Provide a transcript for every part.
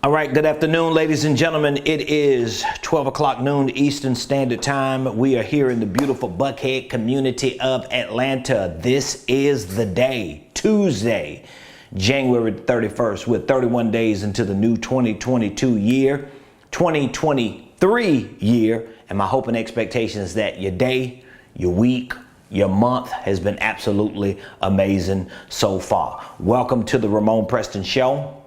All right, good afternoon, ladies and gentlemen. It is 12 o'clock noon Eastern Standard Time. We are here in the beautiful Buckhead community of Atlanta. This is the day, Tuesday, January 31st. We're 31 days into the new 2022 year, 2023 year. And my hope and expectation is that your day, your week, your month has been absolutely amazing so far. Welcome to the Ramon Preston Show.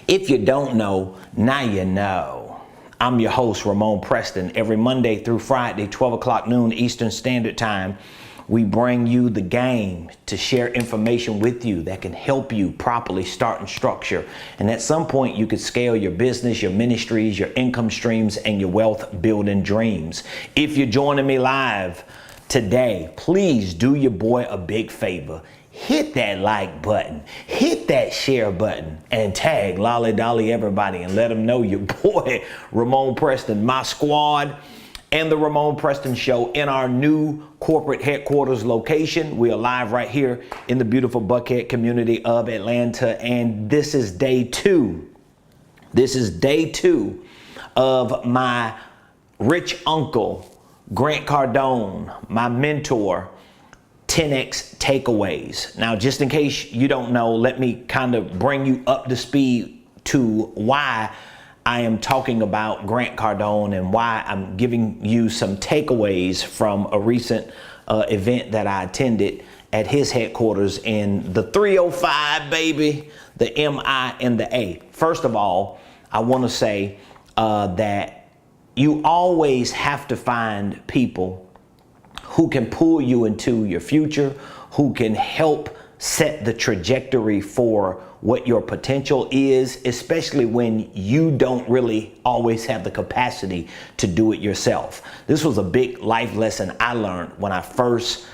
If you don't know, now you know. I'm your host, Ramon Preston. Every Monday through Friday, 12 o'clock noon Eastern Standard Time, we bring you the game to share information with you that can help you properly start and structure. And at some point, you could scale your business, your ministries, your income streams, and your wealth building dreams. If you're joining me live today, please do your boy a big favor. Hit that like button, hit that share button, and tag Lolly Dolly everybody and let them know your boy Ramon Preston, my squad, and the Ramon Preston Show in our new corporate headquarters location. We are live right here in the beautiful Buckhead community of Atlanta, and this is day two. This is day two of my rich uncle, Grant Cardone, my mentor, 10X takeaways. Now, just in case you don't know, let me kind of bring you up to speed to why I am talking about Grant Cardone and why I'm giving you some takeaways from a recent event that I attended at his headquarters in the 305, baby, the MI and the A. First of all, I want to say that you always have to find people who can pull you into your future, who can help set the trajectory for what your potential is, especially when you don't really always have the capacity to do it yourself. This was a big life lesson I learned when I first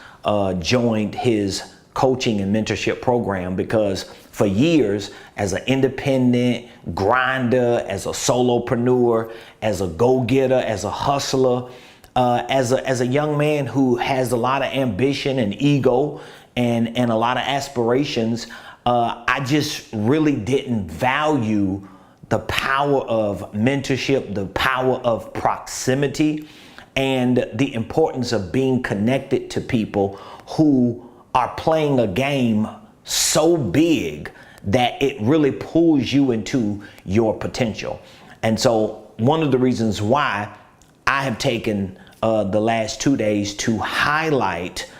joined his coaching and mentorship program, because for years, as an independent grinder, as a solopreneur, as a go-getter, as a hustler, as a young man who has a lot of ambition and ego and a lot of aspirations, I just really didn't value the power of mentorship, the power of proximity, and the importance of being connected to people who are playing a game so big that it really pulls you into your potential. And so one of the reasons why I have taken the last 2 days to highlight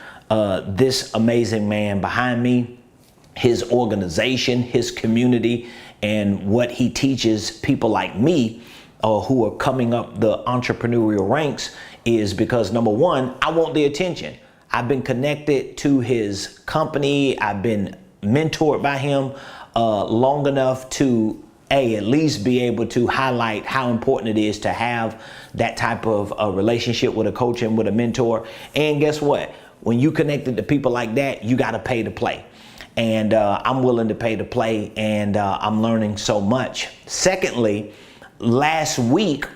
this amazing man behind me, his organization, his community, and what he teaches people like me who are coming up the entrepreneurial ranks is because, number one, I want the attention. I've been connected to his company. I've been mentored by him long enough to at least be able to highlight how important it is to have that type of a relationship with a coach and with a mentor. And guess what? When you connected to people like that, you got to pay to play. And I'm willing to pay to play, and I'm learning so much. Secondly, last week,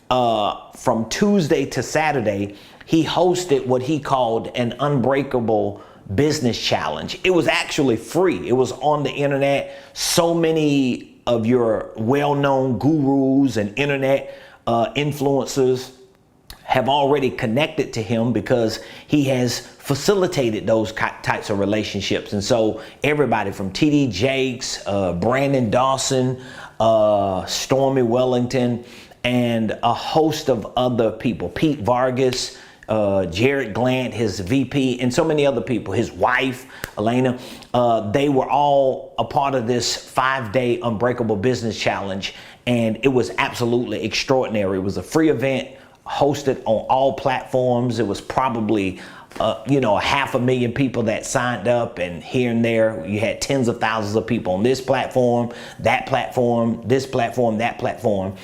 from Tuesday to Saturday, he hosted what he called an Unbreakable Business Challenge. It was actually free. It was on the internet. So many of your well-known gurus and internet influencers have already connected to him because he has facilitated those types of relationships. And so everybody from TD Jakes, Brandon Dawson, Stormy Wellington, and a host of other people, Pete Vargas, Jared Glant, his VP, and so many other people, his wife, Elena, they were all a part of this 5-day Unbreakable Business Challenge, and it was absolutely extraordinary. It was a free event hosted on all platforms. It was probably 500,000 people that signed up, and here and there you had tens of thousands of people on this platform, that platform, this platform, that platform.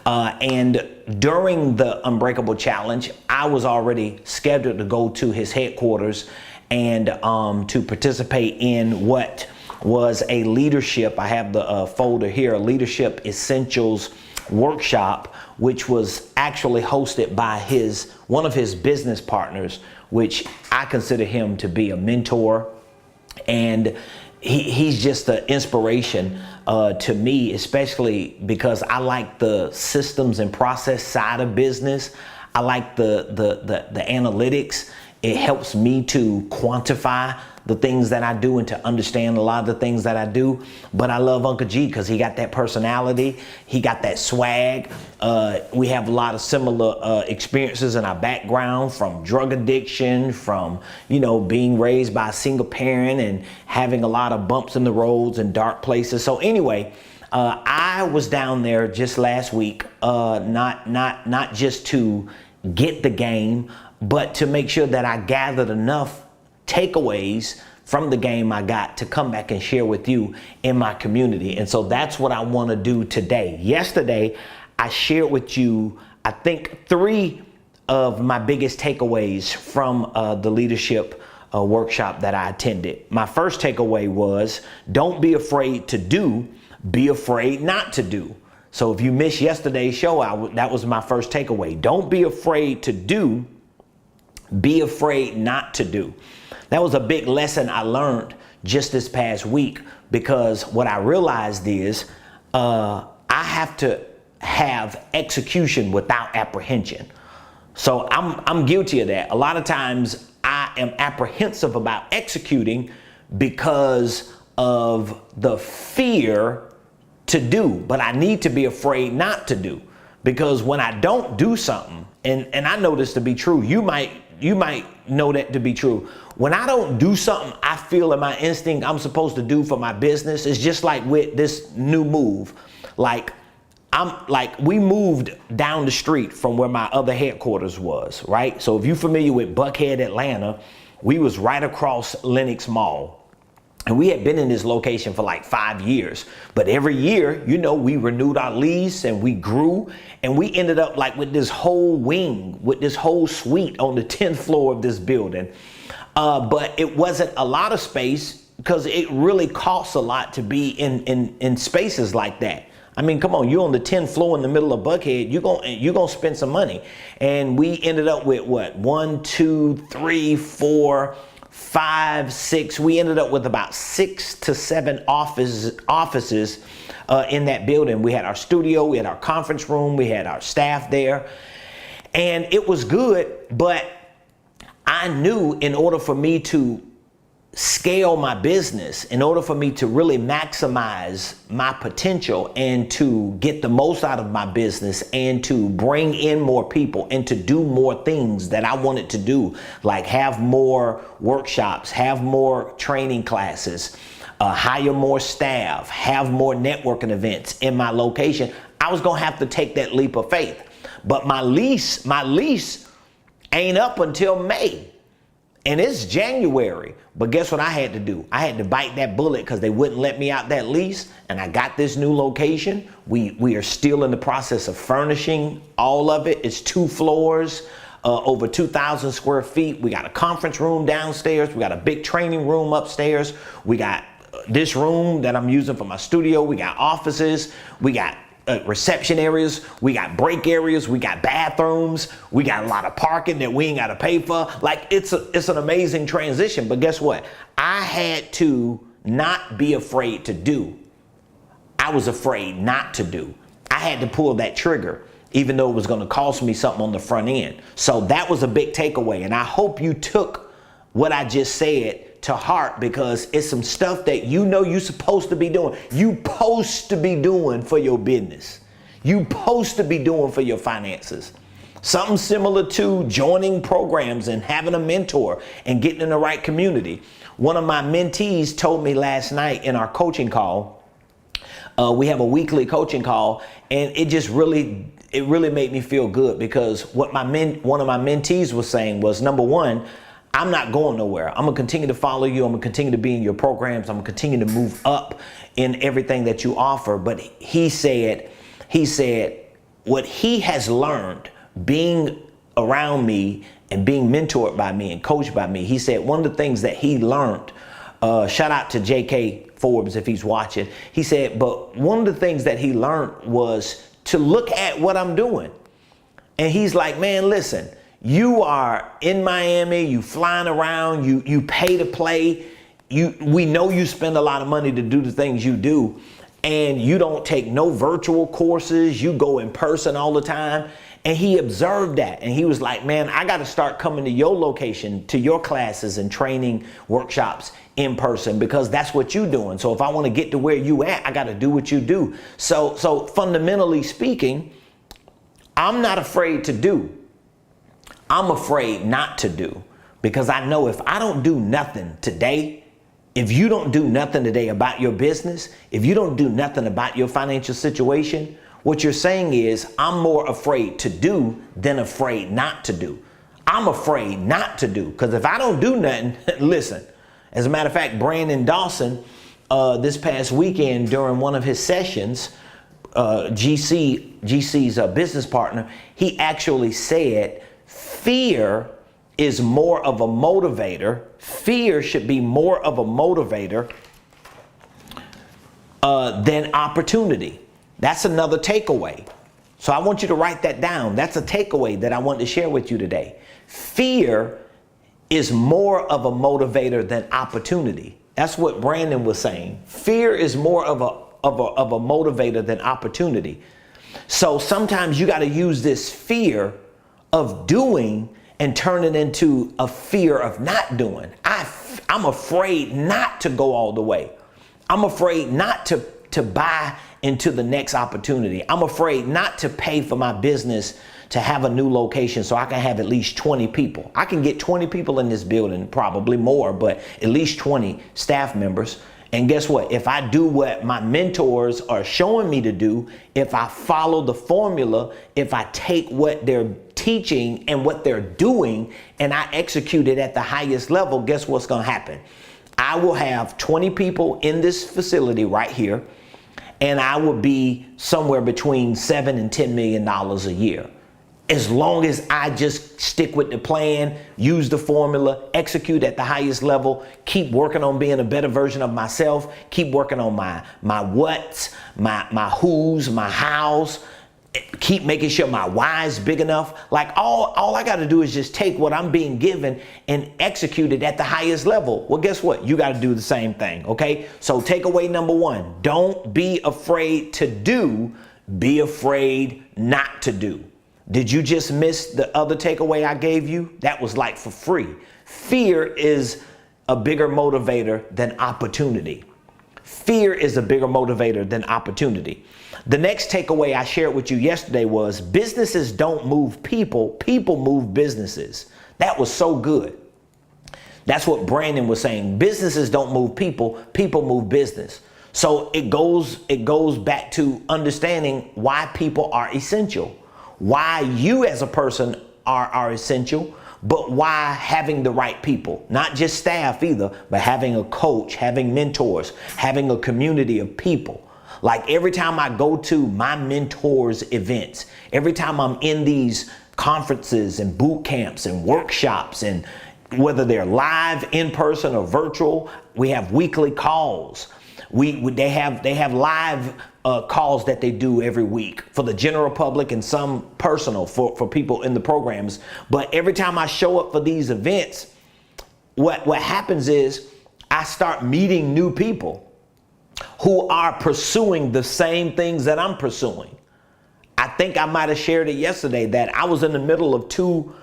And during the Unbreakable Challenge, I was already scheduled to go to his headquarters and to participate in what was a leadership, I have the folder here, a leadership essentials workshop, which was actually hosted by one of his business partners, which I consider him to be a mentor, and he's just an inspiration to me, especially because I like the systems and process side of business. I like the analytics. It helps me to quantify the things that I do and to understand a lot of the things that I do. But I love Uncle G because he got that personality. He got that swag. We have a lot of similar experiences in our background, from drug addiction, from, being raised by a single parent and having a lot of bumps in the roads and dark places. So anyway, I was down there just last week, not just to get the game, but to make sure that I gathered enough takeaways from the game I got to come back and share with you in my community. And so that's what I want to do today. Yesterday, I shared with you, I think, 3 of my biggest takeaways from the leadership workshop that I attended. My first takeaway was, don't be afraid to do, be afraid not to do. So if you missed yesterday's show, that was my first takeaway. Don't be afraid to do, be afraid not to do. That was a big lesson I learned just this past week, because what I realized is I have to have execution without apprehension. So I'm guilty of that. A lot of times I am apprehensive about executing because of the fear to do, but I need to be afraid not to do, because when I don't do something, and I know this to be true, you might know that to be true. When I don't do something I feel in my instinct I'm supposed to do for my business, it's just like with this new move. We moved down the street from where my other headquarters was, right? So if you're familiar with Buckhead, Atlanta, we was right across Lenox Mall. And we had been in this location for like 5 years. But every year, we renewed our lease and we grew. And we ended up like with this whole wing, with this whole suite on the 10th floor of this building. But it wasn't a lot of space because it really costs a lot to be in spaces like that. I mean, come on, you're on the 10th floor in the middle of Buckhead, you're gonna spend some money. And we ended up with what? 1, 2, 3, 4, 5, 6. We ended up with about 6 to 7 offices in that building. We had our studio, we had our conference room, we had our staff there, and it was good. But I knew in order for me to scale my business, in order for me to really maximize my potential and to get the most out of my business and to bring in more people and to do more things that I wanted to do, like have more workshops, have more training classes, hire more staff, have more networking events in my location, I was gonna have to take that leap of faith. But my lease ain't up until May. And it's January, but guess what I had to do? I had to bite that bullet because they wouldn't let me out that lease, and I got this new location. We are still in the process of furnishing all of it. It's 2 floors, over 2,000 square feet. We got a conference room downstairs. We got a big training room upstairs. We got this room that I'm using for my studio. We got offices. We got reception areas, we got break areas, we got bathrooms, we got a lot of parking that we ain't got to pay for. Like it's an amazing transition. But guess what? I had to not be afraid to do. I was afraid not to do. I had to pull that trigger, even though it was going to cost me something on the front end. So that was a big takeaway. And I hope you took what I just said to heart, because it's some stuff that you're supposed to be doing. You supposed to be doing for your business. You supposed to be doing for your finances. Something similar to joining programs and having a mentor and getting in the right community. One of my mentees told me last night in our coaching call, we have a weekly coaching call, and it really made me feel good, because what one of my mentees was saying was, number one, I'm not going nowhere. I'm gonna continue to follow you. I'm gonna continue to be in your programs. I'm gonna continue to move up in everything that you offer. But he said what he has learned being around me and being mentored by me and coached by me, he said one of the things that he learned, shout out to JK Forbes if he's watching, he said, but one of the things that he learned was to look at what I'm doing. And he's like, man, listen, you are in Miami, you flying around, you pay to play, we know you spend a lot of money to do the things you do. and you don't take no virtual courses, you go in person all the time. And he observed that, and he was like, man, I got to start coming to your location, to your classes and training workshops in person, because that's what you're doing. So if I want to get to where you at, I got to do what you do. So fundamentally speaking, I'm not afraid to do. I'm afraid not to do, because I know if I don't do nothing today, if you don't do nothing today about your business, if you don't do nothing about your financial situation, what you're saying is, I'm more afraid to do than afraid not to do. I'm afraid not to do, because if I don't do nothing, listen, as a matter of fact, Brandon Dawson, this past weekend during one of his sessions, GC's business partner, he actually said, fear is more of a motivator. Fear should be more of a motivator than opportunity. That's another takeaway. So I want you to write that down. That's a takeaway that I want to share with you today. Fear is more of a motivator than opportunity. That's what Brandon was saying. Fear is more of a motivator than opportunity. So sometimes you got to use this fear of doing and turn it into a fear of not doing. I'm afraid not to go all the way. I'm afraid not to buy into the next opportunity. I'm afraid not to pay for my business to have a new location so I can have at least 20 people. I can get 20 people in this building, probably more, but at least 20 staff members. And guess what? If I do what my mentors are showing me to do, if I follow the formula, if I take what they're teaching and what they're doing and I execute it at the highest level, guess what's going to happen? I will have 20 people in this facility right here, and I will be somewhere between $7 and $10 million a year. As long as I just stick with the plan, use the formula, execute at the highest level, keep working on being a better version of myself, keep working on my whats, my who's, my hows, keep making sure my why is big enough. Like all I got to do is just take what I'm being given and execute it at the highest level. Well, guess what? You got to do the same thing. Okay. So takeaway number one, don't be afraid to do, be afraid not to do. Did you just miss the other takeaway I gave you? That was like for free. Fear is a bigger motivator than opportunity. Fear is a bigger motivator than opportunity. The next takeaway I shared with you yesterday was businesses don't move people, people move businesses. That was so good. That's what Brandon was saying. Businesses don't move people, people move business. So it goes back to understanding why people are essential, why you as a person are essential, but why having the right people, not just staff either, but having a coach, having mentors, having a community of people. Like every time I go to my mentors events, every time I'm in these conferences and boot camps and workshops, and whether they're live, in person, or virtual, we have weekly calls. They have live calls that they do every week for the general public and some personal for people in the programs. But every time I show up for these events, what happens is I start meeting new people who are pursuing the same things that I'm pursuing. I think I might have shared it yesterday that I was in the middle of two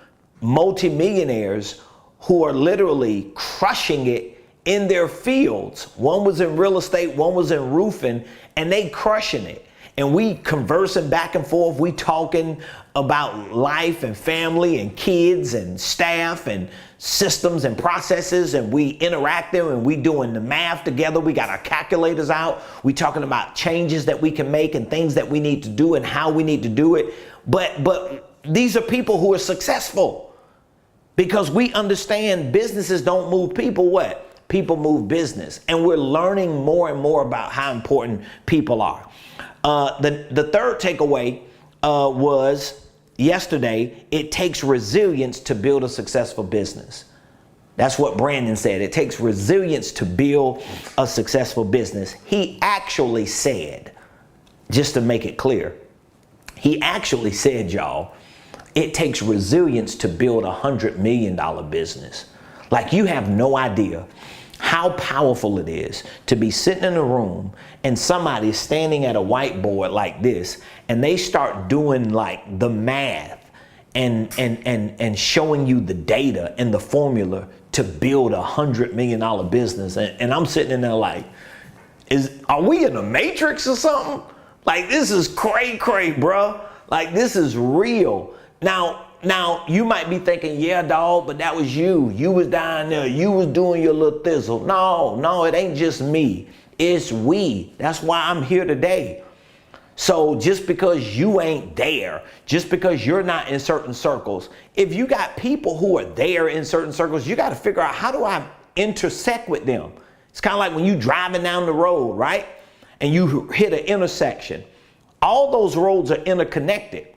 multimillionaires who are literally crushing it in their fields. One was in real estate, one was in roofing, and they crushing it. And we conversing back and forth, we talking about life and family and kids and staff and systems and processes, and we interacting and we doing the math together. We got our calculators out. We talking about changes that we can make and things that we need to do and how we need to do it. But these are people who are successful because we understand businesses don't move people. What? People move business. And we're learning more and more about how important people are. The third takeaway was yesterday, it takes resilience to build a successful business. That's what Brandon said. It takes resilience to build a successful business. He actually said, just to make it clear, he actually said, y'all, it takes resilience to build $100 million business. Like, you have no idea how powerful it is to be sitting in a room and somebody is standing at a whiteboard like this, and they start doing like the math and showing you the data and the formula to build $100 million business. And I'm sitting in there like, are we in the Matrix or something? Like, this is cray, bro. Like, this is real. Now you might be thinking, yeah, dog, but that was you. You was down there. You was doing your little thizzle. No, it ain't just me. It's we. That's why I'm here today. So just because you ain't there, just because you're not in certain circles, if you got people who are there in certain circles, you got to figure out, how do I intersect with them? It's kind of like when you driving down the road, right? And you hit an intersection. All those roads are interconnected.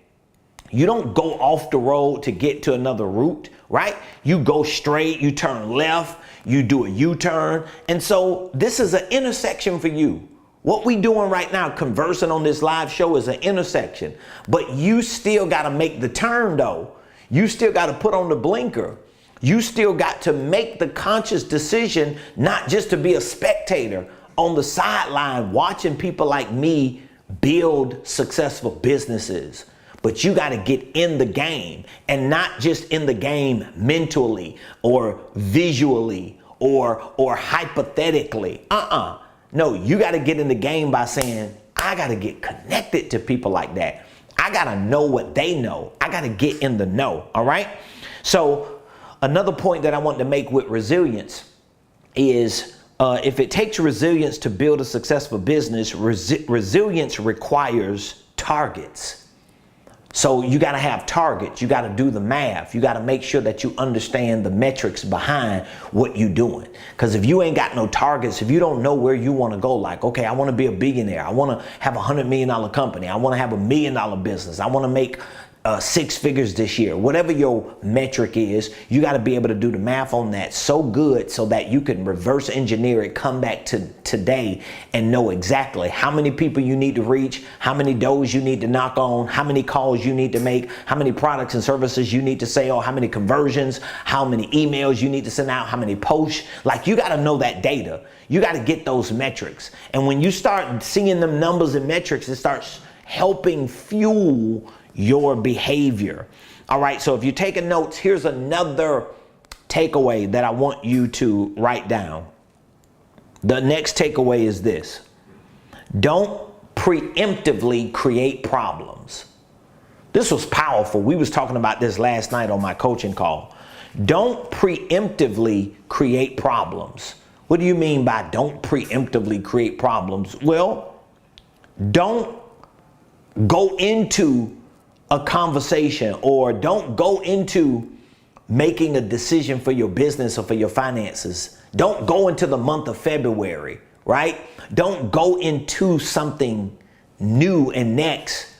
You don't go off the road to get to another route, right? You go straight, you turn left, you do a U-turn. And so this is an intersection for you. What we doing right now, conversing on this live show, is an intersection. But you still got to make the turn, though. You still got to put on the blinker. You still got to make the conscious decision, not just to be a spectator on the sideline watching people like me build successful businesses. But you got to get in the game, and not just in the game mentally or visually or hypothetically. No, you got to get in the game by saying, I got to get connected to people like that. I got to know what they know. I got to get in the know. All right. So another point that I want to make with resilience is, if it takes resilience to build a successful business, resilience requires targets. So you got to have targets. You got to do the math. You got to make sure that you understand the metrics behind what you're doing. Because if you ain't got no targets, if you don't know where you want to go, like, okay, I want to be a billionaire. I want to have $100 million company. I want to have $1 million business. I want to make 6 figures this year. Whatever your metric is, you got to be able to do the math on that so good so that you can reverse engineer it, come back to today and know exactly how many people you need to reach, how many doors you need to knock on, how many calls you need to make, how many products and services you need to sell, how many conversions, how many emails you need to send out, how many posts. Like, you got to know that data. You got to get those metrics. And when you start seeing them numbers and metrics, it starts helping fuel your behavior. All right. So if you're taking notes, here's another takeaway that I want you to write down. The next takeaway is this: don't preemptively create problems. This was powerful. We was talking about this last night on my coaching call. Don't preemptively create problems. What do you mean by don't preemptively create problems? Well, don't go into a conversation, or don't go into making a decision for your business or for your finances. Don't go into the month of February, right? Don't go into something new and next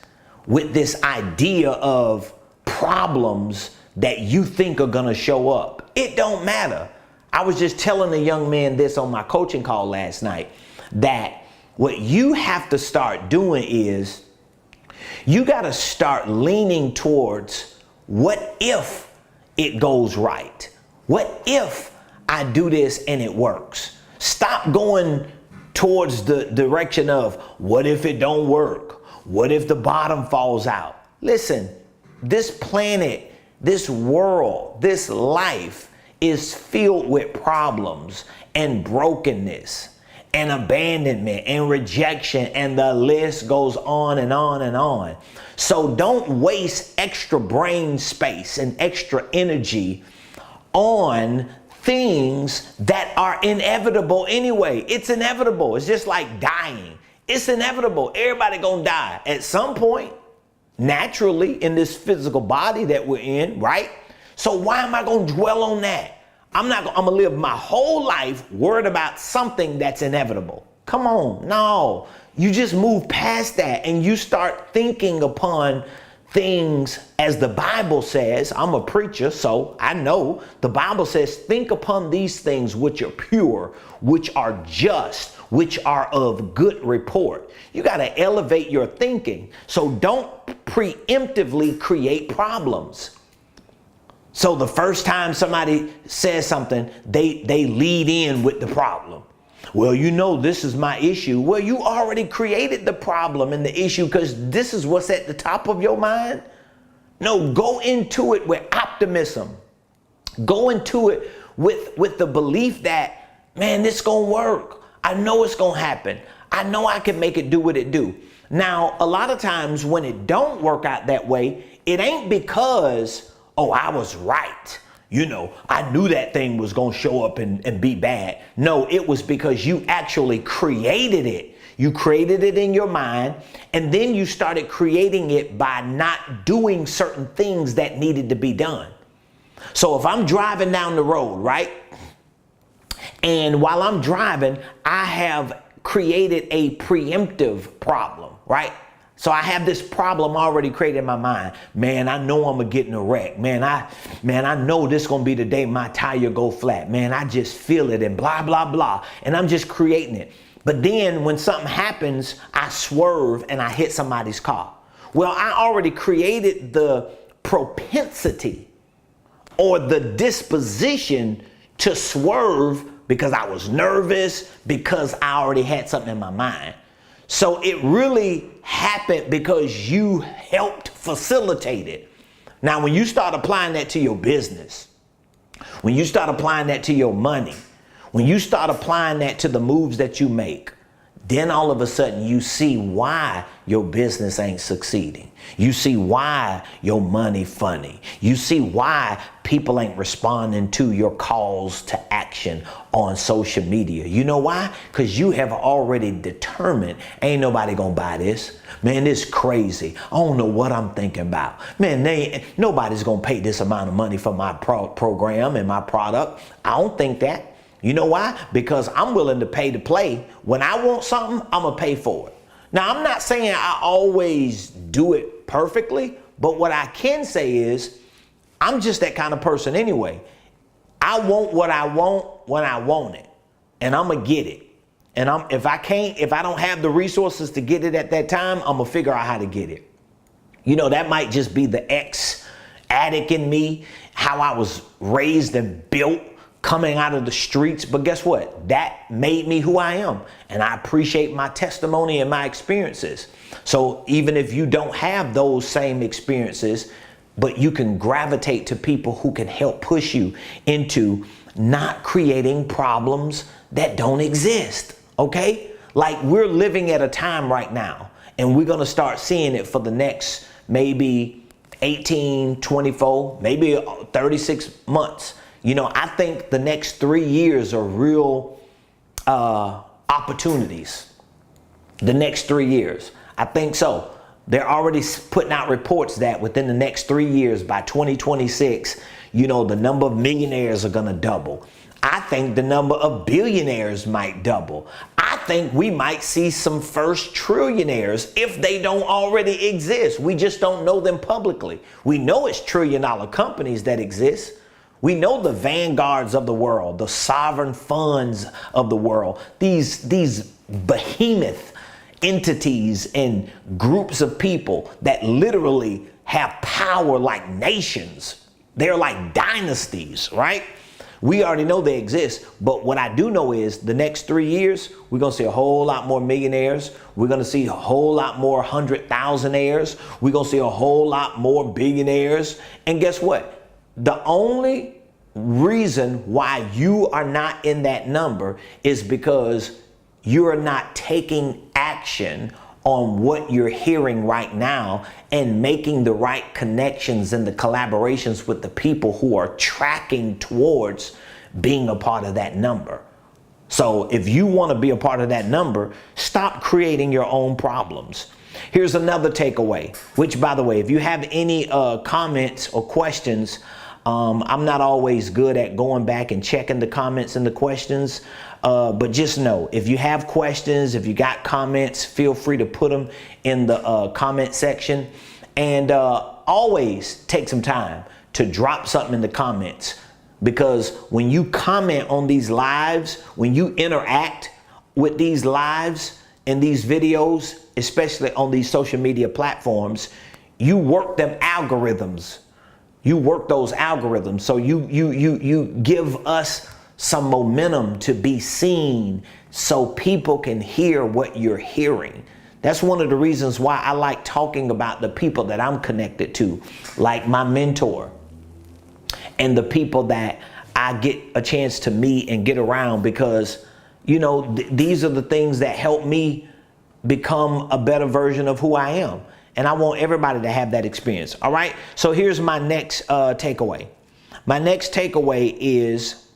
with this idea of problems that you think are gonna show up. It don't matter. I was just telling a young man this on my coaching call last night, that what you have to start doing is, you got to start leaning towards, what if it goes right? What if I do this and it works? Stop going towards the direction of, what if it don't work? What if the bottom falls out? Listen, this planet, this world, this life is filled with problems and brokenness and abandonment and rejection, and the list goes on and on and on. So don't waste extra brain space and extra energy on things that are inevitable anyway. It's inevitable. It's just like dying. It's inevitable. Everybody gonna die at some point, naturally, in this physical body that we're in, right? So why am I gonna dwell on that? I'm gonna live my whole life worried about something that's inevitable. Come on, no. You just move past that and you start thinking upon things as the Bible says. I'm a preacher, so I know the Bible says, think upon these things which are pure, which are just, which are of good report. You got to elevate your thinking. So don't preemptively create problems. So the first time somebody says something, they lead in with the problem. Well, you know, this is my issue. Well, you already created the problem and the issue because this is what's at the top of your mind. No, go into it with optimism. Go into it with the belief that, man, this gonna work. I know it's gonna happen. I know I can make it do what it do. Now, a lot of times when it don't work out that way, it ain't because, oh, I was right. You know, I knew that thing was going to show up and be bad. No, it was because you actually created it. You created it in your mind, and then you started creating it by not doing certain things that needed to be done. So if I'm driving down the road, right? And while I'm driving, I have created a preemptive problem, right? So I have this problem already created in my mind. Man, I know I'm gonna get in a wreck. Man, I know this gonna be the day my tire go flat. Man, I just feel it and blah, blah, blah. And I'm just creating it. But then when something happens, I swerve and I hit somebody's car. Well, I already created the propensity or the disposition to swerve because I was nervous, because I already had something in my mind. So it really happened because you helped facilitate it. Now, when you start applying that to your business, when you start applying that to your money, when you start applying that to the moves that you make, then all of a sudden you see why your business ain't succeeding. You see why your money funny. You see why people ain't responding to your calls to action on social media. You know why? Because you have already determined, ain't nobody gonna buy this. Man, this crazy. I don't know what I'm thinking about. Man, nobody's gonna pay this amount of money for my program and my product. I don't think that. You know why? Because I'm willing to pay to play. When I want something, I'm gonna pay for it. Now, I'm not saying I always do it perfectly, but what I can say is I'm just that kind of person anyway. I want what I want when I want it, and I'm gonna get it. And if I don't have the resources to get it at that time, I'm gonna figure out how to get it. You know, that might just be the ex-addict in me, how I was raised and built, coming out of the streets. But guess what? That made me who I am. And I appreciate my testimony and my experiences. So even if you don't have those same experiences, but you can gravitate to people who can help push you into not creating problems that don't exist. Okay? Like, we're living at a time right now, and we're going to start seeing it for the next maybe 18, 24, maybe 36 months. You know, I think the next 3 years are real opportunities. The next 3 years. I think so. They're already putting out reports that within the next 3 years, by 2026, you know, the number of millionaires are going to double. I think the number of billionaires might double. I think we might see some first trillionaires if they don't already exist. We just don't know them publicly. We know it's trillion-dollar companies that exist. We know the vanguards of the world, the sovereign funds of the world, these behemoth entities and groups of people that literally have power like nations. They're like dynasties, right? We already know they exist, but what I do know is the next 3 years, we're going to see a whole lot more millionaires. We're going to see a whole lot more 100,000aires. We're going to see a whole lot more billionaires. And guess what? The only reason why you are not in that number is because you are not taking action on what you're hearing right now and making the right connections and the collaborations with the people who are tracking towards being a part of that number. So if you want to be a part of that number, stop creating your own problems. Here's another takeaway, which, by the way, if you have any comments or questions, I'm not always good at going back and checking the comments and the questions, but just know, if you have questions, if you got comments, feel free to put them in the comment section. And always take some time to drop something in the comments, because when you comment on these lives, when you interact with these lives and these videos, especially on these social media platforms, you work them algorithms You work those algorithms. So you give us some momentum to be seen so people can hear what you're hearing. That's one of the reasons why I like talking about the people that I'm connected to, like my mentor and the people that I get a chance to meet and get around, because, you know, these are the things that help me become a better version of who I am. And I want everybody to have that experience. All right. So here's my next takeaway. My next takeaway is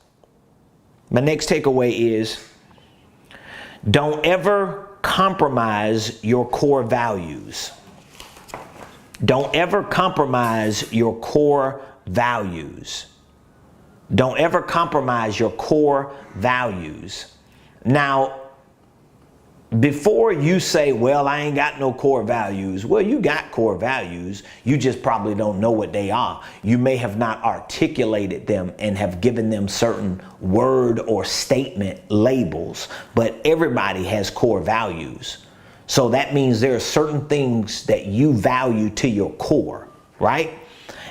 don't ever compromise your core values. Don't ever compromise your core values. Don't ever compromise your core values. Now, before you say, well, I ain't got no core values. Well, you got core values. You just probably don't know what they are. You may have not articulated them and have given them certain word or statement labels, but everybody has core values. So that means there are certain things that you value to your core, right?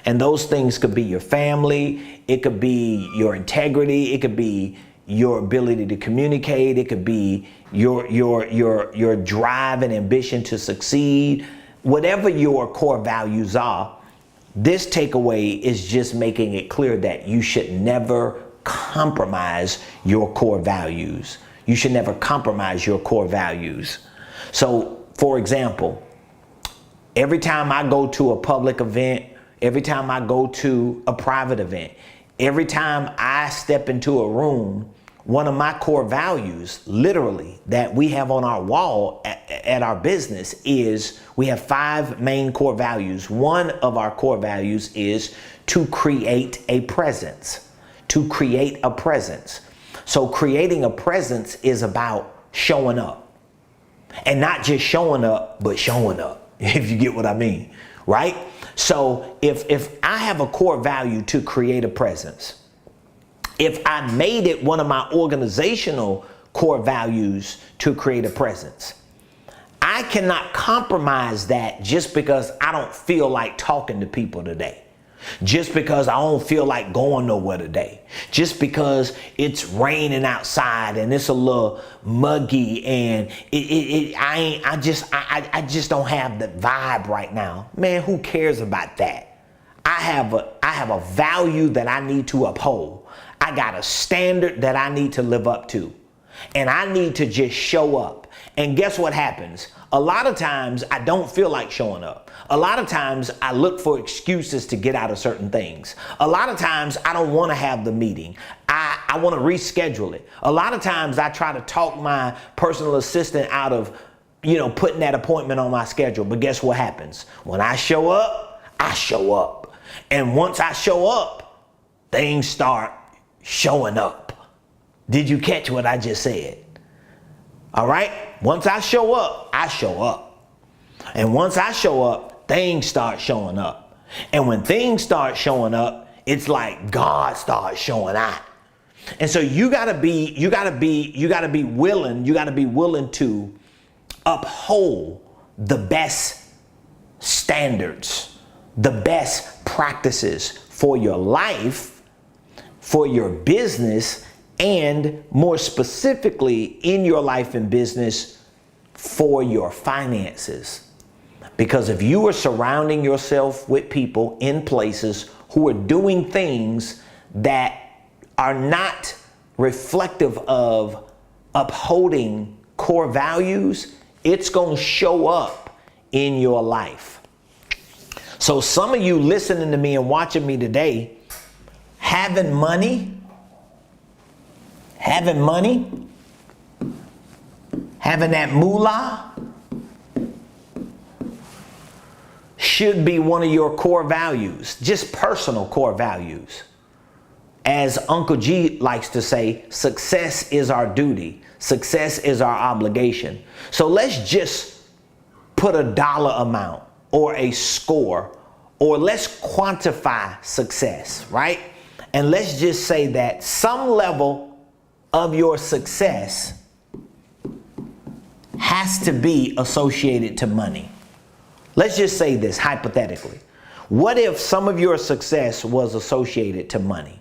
And those things could be your family. It could be your integrity. It could be your ability to communicate. It could be your drive and ambition to succeed. Whatever your core values are, this takeaway is just making it clear that you should never compromise your core values. You should never compromise your core values. So, for example, every time I go to a public event, every time I go to a private event, every time I step into a room, one of my core values, literally, that we have on our wall at our business is we have 5 main core values. One of our core values is to create a presence. To create a presence. So creating a presence is about showing up. And not just showing up, but showing up, if you get what I mean, right? So if I have a core value to create a presence, if I made it one of my organizational core values to create a presence, I cannot compromise that just because I don't feel like talking to people today. Just because I don't feel like going nowhere today. Just because it's raining outside and it's a little muggy and I just don't have the vibe right now. Man, who cares about that? I have a value that I need to uphold. I got a standard that I need to live up to. And I need to just show up. And guess what happens? A lot of times I don't feel like showing up. A lot of times I look for excuses to get out of certain things. A lot of times I don't want to have the meeting. I want to reschedule it. A lot of times I try to talk my personal assistant out of, putting that appointment on my schedule. But guess what happens? When I show up, I show up. And once I show up, things start showing up. Did you catch what I just said? All right. Once I show up, I show up. And once I show up, things start showing up. And when things start showing up, it's like God starts showing out. And so you gotta be willing to uphold the best standards, the best practices for your life, for your business, and more specifically in your life and business for your finances. Because if you are surrounding yourself with people in places who are doing things that are not reflective of upholding core values, it's going to show up in your life. So some of you listening to me and watching me today, having money, having that moolah should be one of your core values, just personal core values. As Uncle G likes to say, success is our duty. Success is our obligation. So let's just put a dollar amount or a score, or let's quantify success, right? And let's just say that some level of your success has to be associated to money. Let's just say this hypothetically. What if some of your success was associated to money?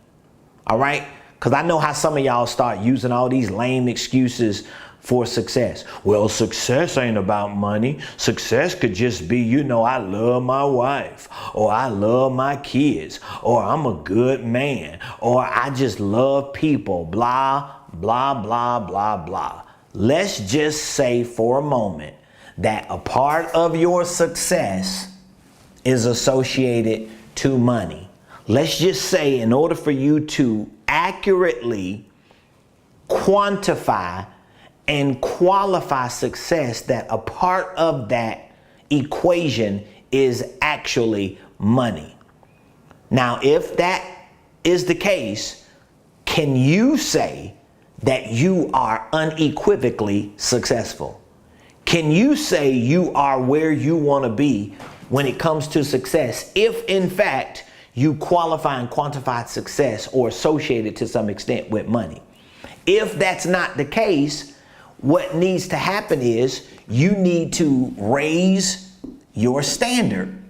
All right? Because I know how some of y'all start using all these lame excuses for success. Well, success ain't about money. Success could just be, I love my wife, or I love my kids, or I'm a good man, or I just love people, blah, blah, blah, blah, blah. Let's just say for a moment that a part of your success is associated to money. Let's just say in order for you to accurately quantify and qualify success, that a part of that equation is actually money. Now, if that is the case, can you say that you are unequivocally successful? Can you say you are where you want to be when it comes to success, if in fact you qualify and quantify success or associate it to some extent with money? If that's not the case, what needs to happen is you need to raise your standard.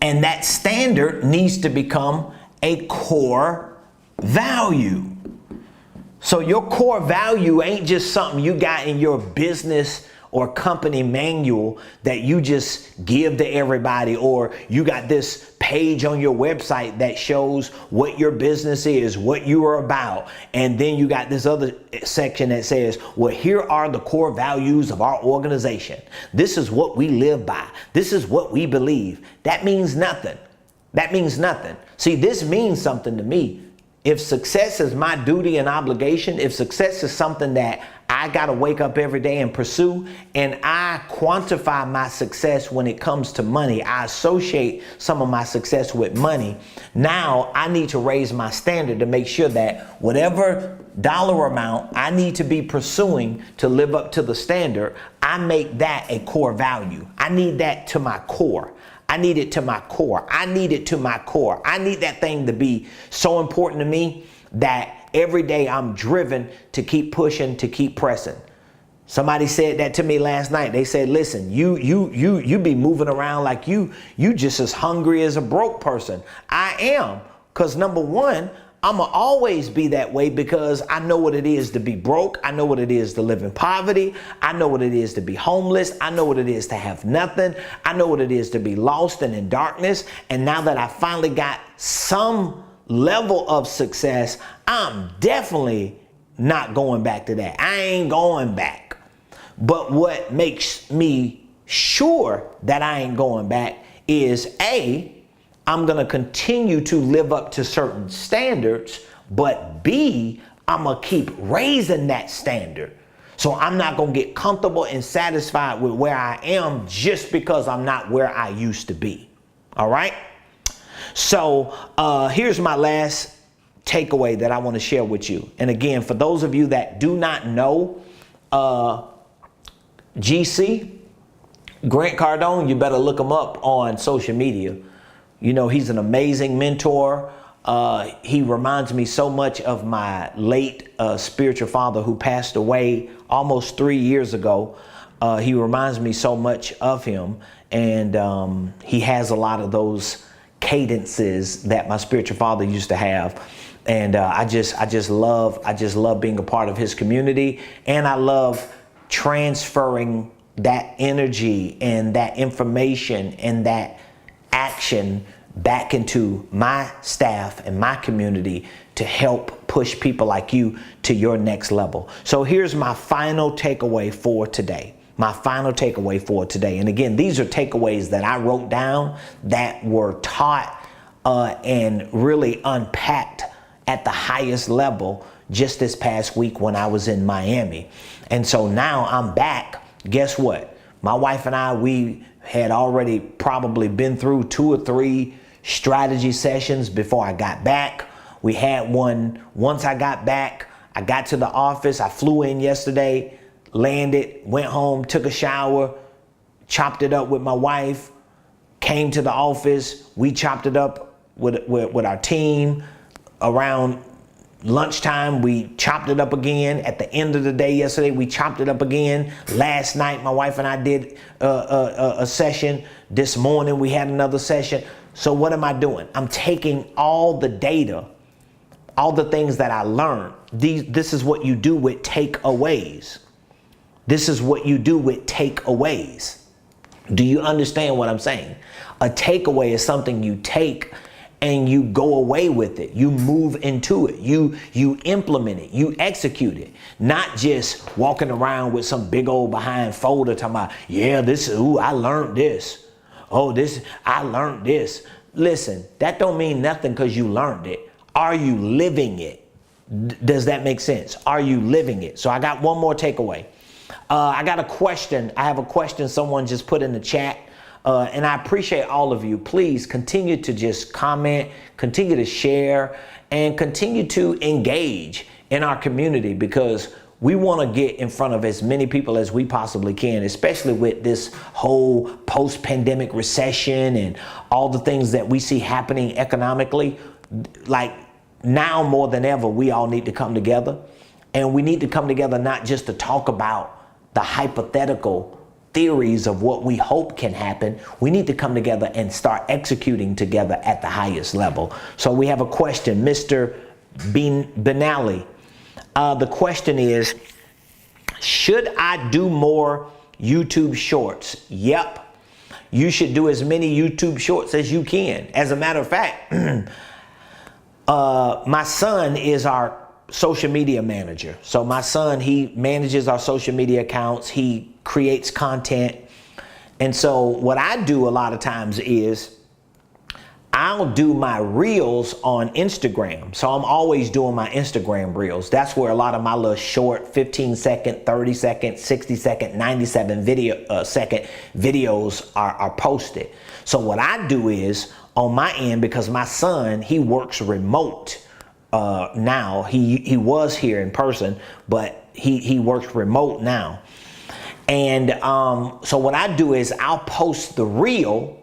And that standard needs to become a core value. So your core value ain't just something you got in your business or company manual that you just give to everybody, or you got this page on your website that shows what your business is, what you are about. And then you got this other section that says, well, here are the core values of our organization. This is what we live by. This is what we believe. That means nothing. That means nothing. See, this means something to me. If success is my duty and obligation, if success is something that I got to wake up every day and pursue, and I quantify my success when it comes to money, I associate some of my success with money. Now I need to raise my standard to make sure that whatever dollar amount I need to be pursuing to live up to the standard, I make that a core value. I need that to my core. I need it to my core. I need it to my core. I need that thing to be so important to me that every day I'm driven to keep pushing, to keep pressing. Somebody said that to me last night. They said, listen, you be moving around like you just as hungry as a broke person. I am, because number one, I'ma always be that way because I know what it is to be broke. I know what it is to live in poverty. I know what it is to be homeless. I know what it is to have nothing. I know what it is to be lost and in darkness. And now that I finally got some level of success, I'm definitely not going back to that. I ain't going back. But what makes me sure that I ain't going back is A, I'm going to continue to live up to certain standards, but B, I'm going to keep raising that standard. So I'm not going to get comfortable and satisfied with where I am just because I'm not where I used to be. All right. So here's my last takeaway that I want to share with you. And again, for those of you that do not know GC, Grant Cardone, you better look him up on social media. You know, he's an amazing mentor. He reminds me so much of my late spiritual father who passed away almost 3 years ago. He reminds me so much of him. And he has a lot of those cadences that my spiritual father used to have. And I just love being a part of his community. And I love transferring that energy and that information and that action back into my staff and my community to help push people like you to your next level. So here's my final takeaway for today. My final takeaway for today. And again, these are takeaways that I wrote down that were taught and really unpacked at the highest level just this past week when I was in Miami. And so now I'm back. Guess what? My wife and I, we had already probably been through 2 or 3 strategy sessions before I got back. We had one once I got back. I got to the office. I flew in yesterday, landed, went home, took a shower, chopped it up with my wife, came to the office. We chopped it up with our team around lunchtime, we chopped it up again. At the end of the day yesterday, we chopped it up again. Last night, my wife and I did a session. This morning, we had another session. So what am I doing? I'm taking all the data, all the things that I learned. This is what you do with takeaways. This is what you do with takeaways. Do you understand what I'm saying? A takeaway is something you take and you go away with it. You move into it. You implement it. You execute it. Not just walking around with some big old behind folder talking about, yeah, I learned this. Oh, I learned this. Listen, that don't mean nothing because you learned it. Are you living it? Does that make sense? Are you living it? So I got one more takeaway. I got a question. I have a question someone just put in the chat. And I appreciate all of you. Please continue to just comment, continue to share, and continue to engage in our community, because we want to get in front of as many people as we possibly can, especially with this whole post-pandemic recession and all the things that we see happening economically. Like now more than ever, we all need to come together, and we need to come together not just to talk about the hypothetical theories of what we hope can happen. We need to come together and start executing together at the highest level. So we have a question, Mr. Benally. The question is, should I do more YouTube shorts? Yep. You should do as many YouTube shorts as you can. As a matter of fact, my son is our social media manager. So my son, he manages our social media accounts. He creates content. And so what I do a lot of times is I'll do my reels on Instagram. So I'm always doing my Instagram reels. That's where a lot of my little short 15 second, 30 second, 60 second, 97 second videos are posted. So what I do is on my end, because my son, he works remote. Now he was here in person, but he works remote now. And so what I do is I'll post the reel,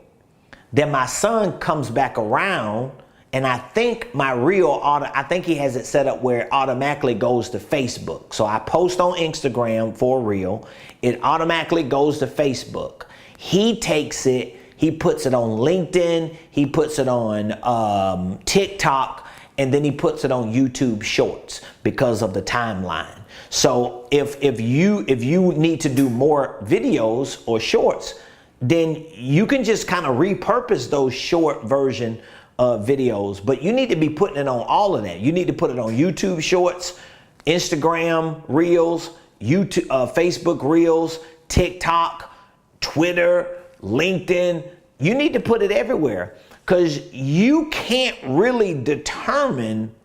then my son comes back around, and I think my reel, I think he has it set up where it automatically goes to Facebook. So I post on Instagram for a reel, it automatically goes to Facebook. He takes it, he puts it on LinkedIn, he puts it on TikTok, and then he puts it on YouTube Shorts because of the timeline. So if you need to do more videos or shorts, then you can just kind of repurpose those short version videos, but you need to be putting it on all of that. You need to put it on YouTube Shorts, Instagram Reels, YouTube, Facebook Reels, TikTok, Twitter, LinkedIn. You need to put it everywhere, because you can't really determine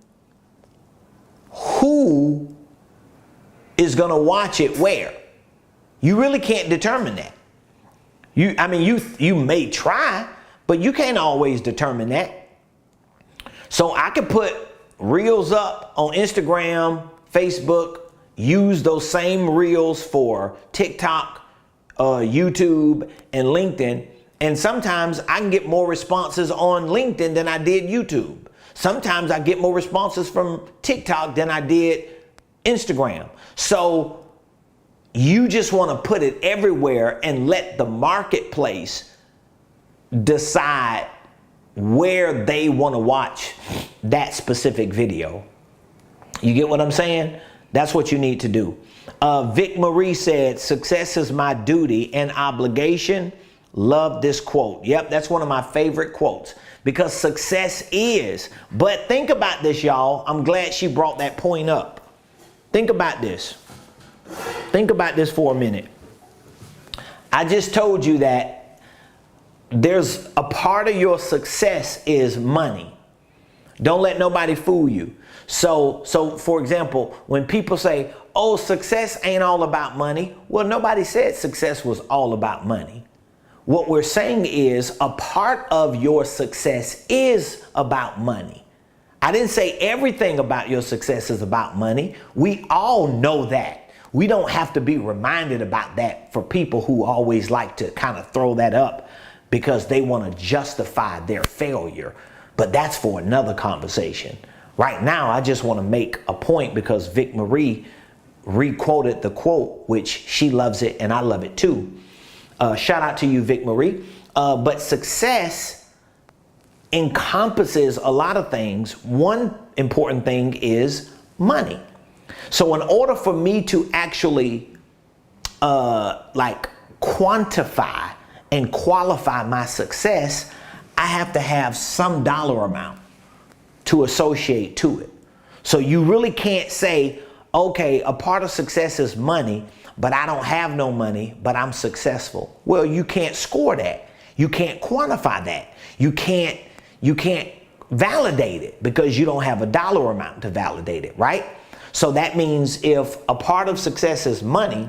who is going to watch it where. You really can't determine that. You may try, but you can't always determine that. So I could put reels up on Instagram, Facebook, use those same reels for TikTok, YouTube, and LinkedIn. And sometimes I can get more responses on LinkedIn than I did YouTube. Sometimes I get more responses from TikTok than I did Instagram. So you just want to put it everywhere and let the marketplace decide where they want to watch that specific video. You get what I'm saying? That's what you need to do. Vic Marie said, success is my duty and obligation. Love this quote. Yep, that's one of my favorite quotes, because success is. But think about this, y'all. I'm glad she brought that point up. Think about this. Think about this for a minute. I just told you that there's a part of your success is money. Don't let nobody fool you. So for example, when people say, oh, success ain't all about money. Well, nobody said success was all about money. What we're saying is a part of your success is about money. I didn't say everything about your success is about money. We all know that. We don't have to be reminded about that for people who always like to kind of throw that up because they want to justify their failure. But that's for another conversation. Right now, I just want to make a point because Vic Marie re-quoted the quote, which she loves it and I love it too. Shout out to you, Vic Marie. But success encompasses a lot of things. One important thing is money. So in order for me to actually like quantify and qualify my success, I have to have some dollar amount to associate to it. So you really can't say, okay, a part of success is money, but I don't have no money, but I'm successful. Well, you can't score that. You can't quantify that. You can't validate it because you don't have a dollar amount to validate it, right? So that means if a part of success is money,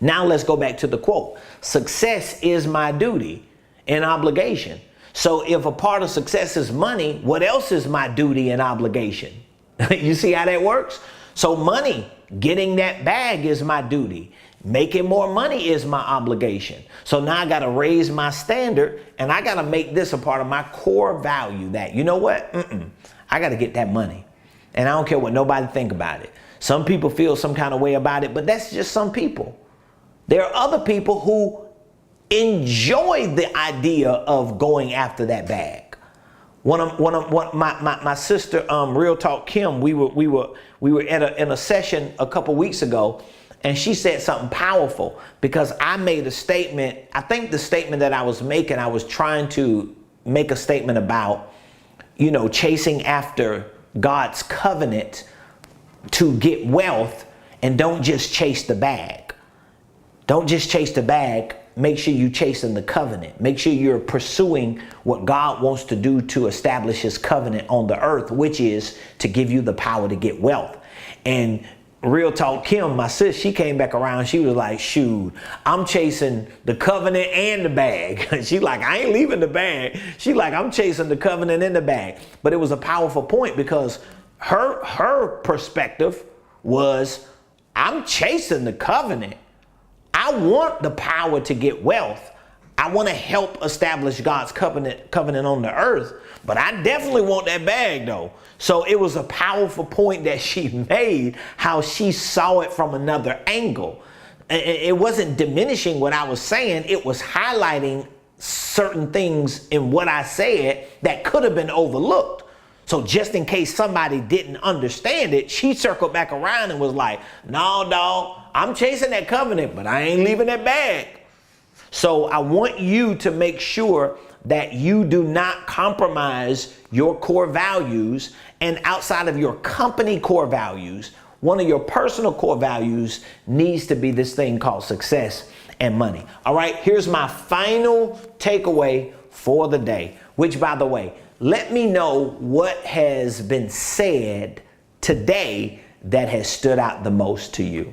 now let's go back to the quote. Success is my duty and obligation. So if a part of success is money, what else is my duty and obligation? You see how that works? So money, getting that bag is my duty. Making more money is my obligation. So now I got to raise my standard and I got to make this a part of my core value that, you know what? I got to get that money. And I don't care what nobody think about it. Some people feel some kind of way about it, but that's just some people. There are other people who enjoy the idea of going after that bag. My sister, Real Talk Kim, we were in a session a couple weeks ago, and she said something powerful because I made a statement. I think the statement that I was making, I was trying to make a statement about, you know, chasing after God's covenant to get wealth, and don't just chase the bag. Don't just chase the bag. Make sure you're chasing the covenant. Make sure you're pursuing what God wants to do to establish his covenant on the earth, which is to give you the power to get wealth. And Real Talk Kim, my sis, she came back around. She was like, shoot, I'm chasing the covenant and the bag. She like, I ain't leaving the bag. She like, I'm chasing the covenant and the bag. But it was a powerful point because her perspective was, I'm chasing the covenant. I want the power to get wealth. I want to help establish God's covenant on the earth, but I definitely want that bag though. So it was a powerful point that she made, how she saw it from another angle. It wasn't diminishing what I was saying. It was highlighting certain things in what I said that could have been overlooked. So just in case somebody didn't understand it, she circled back around and was like, no, dog, I'm chasing that covenant, but I ain't leaving that bag. So I want you to make sure that you do not compromise your core values, and outside of your company core values, one of your personal core values needs to be this thing called success and money. All right, here's my final takeaway for the day, which, by the way, let me know what has been said today that has stood out the most to you.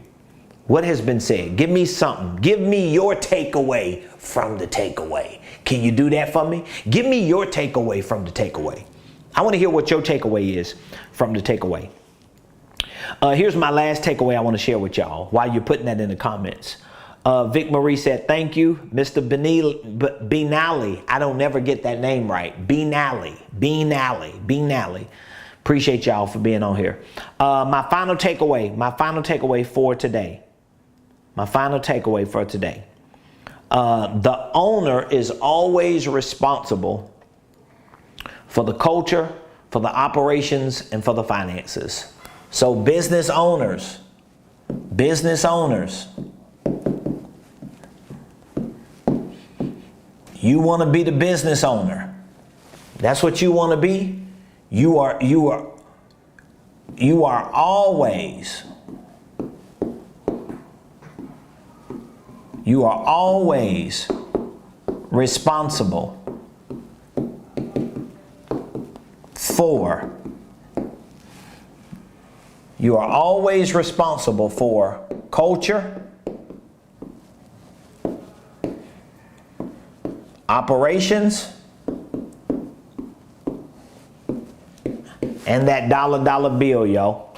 What has been said? Give me something. Give me your takeaway from the takeaway. Can you do that for me? Give me your takeaway from the takeaway. I want to hear what your takeaway is from the takeaway. Here's my last takeaway I want to share with y'all while you're putting that in the comments. Vic Marie said, thank you, Mr. Benally. I don't never get that name right. Benally. Appreciate y'all for being on here. My final takeaway for today. The owner is always responsible for the culture, for the operations, and for the finances. So business owners, you want to be the business owner. That's what you want to be. You are always responsible for culture, operations, and that dollar bill, yo.